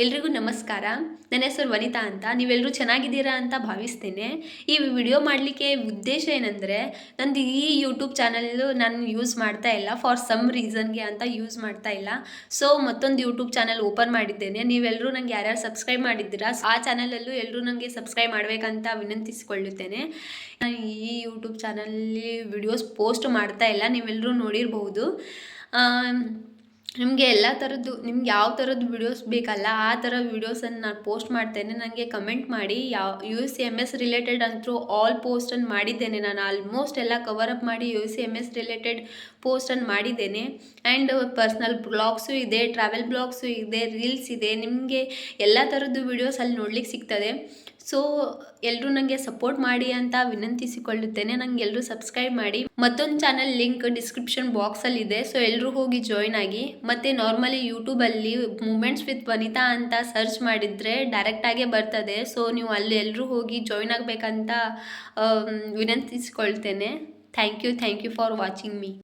ಎಲ್ರಿಗೂ ನಮಸ್ಕಾರ. ನನ್ನ ಹೆಸರು ವನಿತಾ ಅಂತ. ನೀವೆಲ್ಲರೂ ಚೆನ್ನಾಗಿದ್ದೀರಾ ಅಂತ ಭಾವಿಸ್ತೇನೆ. ಈ ವಿಡಿಯೋ ಮಾಡಲಿಕ್ಕೆ ಉದ್ದೇಶ ಏನಂದರೆ, ನಂದು ಈ ಯೂಟ್ಯೂಬ್ ಚಾನಲ್ಲು ನಾನು ಯೂಸ್ ಮಾಡ್ತಾ ಇಲ್ಲ. ಫಾರ್ ಸಮ್ ರೀಸನ್ಗೆ ಅಂತ ಯೂಸ್ ಮಾಡ್ತಾ ಇಲ್ಲ. ಸೊ ಮತ್ತೊಂದು ಯೂಟ್ಯೂಬ್ ಚಾನಲ್ ಓಪನ್ ಮಾಡಿದ್ದೇನೆ. ನೀವೆಲ್ಲರೂ ನಂಗೆ ಯಾರ್ಯಾರು ಸಬ್ಸ್ಕ್ರೈಬ್ ಮಾಡಿದ್ದೀರಾ, ಆ ಚಾನಲಲ್ಲೂ ಎಲ್ಲರೂ ನನಗೆ ಸಬ್ಸ್ಕ್ರೈಬ್ ಮಾಡಬೇಕಂತ ವಿನಂತಿಸಿಕೊಳ್ಳುತ್ತೇನೆ. ನಾನು ಈ ಯೂಟ್ಯೂಬ್ ಚಾನಲಲ್ಲಿ ವಿಡಿಯೋಸ್ ಪೋಸ್ಟ್ ಮಾಡ್ತಾ ಇಲ್ಲ, ನೀವೆಲ್ಲರೂ ನೋಡಿರಬಹುದು. ನಿಮಗೆ ಎಲ್ಲ ಥರದ್ದು ನಿಮ್ಗೆ ಯಾವ ಥರದ್ದು ವಿಡಿಯೋಸ್ ಬೇಕಲ್ಲ ಆ ಥರ ವಿಡಿಯೋಸನ್ನು ನಾನು ಪೋಸ್ಟ್ ಮಾಡ್ತೇನೆ. ನನಗೆ ಕಮೆಂಟ್ ಮಾಡಿ. UCMS ರಿಲೇಟೆಡ್ ಅಂತೂ ಆಲ್ ಪೋಸ್ಟನ್ನು ಮಾಡಿದ್ದೇನೆ. ನಾನು ಆಲ್ಮೋಸ್ಟ್ ಎಲ್ಲ ಕವರ್ ಅಪ್ ಮಾಡಿ UCMS ರಿಲೇಟೆಡ್ ಪೋಸ್ಟನ್ನು ಮಾಡಿದ್ದೇನೆ. ಆ್ಯಂಡ್ ಪರ್ಸ್ನಲ್ ಬ್ಲಾಗ್ಸು ಇದೆ, ಟ್ರಾವೆಲ್ ಬ್ಲಾಗ್ಸು ಇದೆ, ರೀಲ್ಸ್ ಇದೆ. ನಿಮಗೆ ಎಲ್ಲ ಥರದ್ದು ವಿಡಿಯೋಸ್ ಅಲ್ಲಿ ನೋಡ್ಲಿಕ್ಕೆ ಸಿಗ್ತದೆ. ಸೊ ಎಲ್ಲರೂ ನನಗೆ ಸಪೋರ್ಟ್ ಮಾಡಿ ಅಂತ ವಿನಂತಿಸಿಕೊಳ್ಳುತ್ತೇನೆ. ನಂಗೆ ಎಲ್ಲರೂ ಸಬ್ಸ್ಕ್ರೈಬ್ ಮಾಡಿ. ಮತ್ತೊಂದು ಚಾನಲ್ ಲಿಂಕ್ ಡಿಸ್ಕ್ರಿಪ್ಷನ್ ಬಾಕ್ಸಲ್ಲಿ ಇದೆ. ಸೊ ಎಲ್ಲರೂ ಹೋಗಿ ಜಾಯ್ನ್ ಆಗಿ. ಮತ್ತು ನಾರ್ಮಲಿ ಯೂಟ್ಯೂಬಲ್ಲಿ ಮೂಮೆಂಟ್ಸ್ ವಿತ್ ವನಿತಾ ಅಂತ ಸರ್ಚ್ ಮಾಡಿದರೆ ಡೈರೆಕ್ಟಾಗೇ ಬರ್ತದೆ. ಸೊ ನೀವು ಅಲ್ಲಿ ಎಲ್ಲರೂ ಹೋಗಿ ಜಾಯ್ನ್ ಆಗಬೇಕಂತ ವಿನಂತಿಸಿಕೊಳ್ತೇನೆ. Thank you for watching me.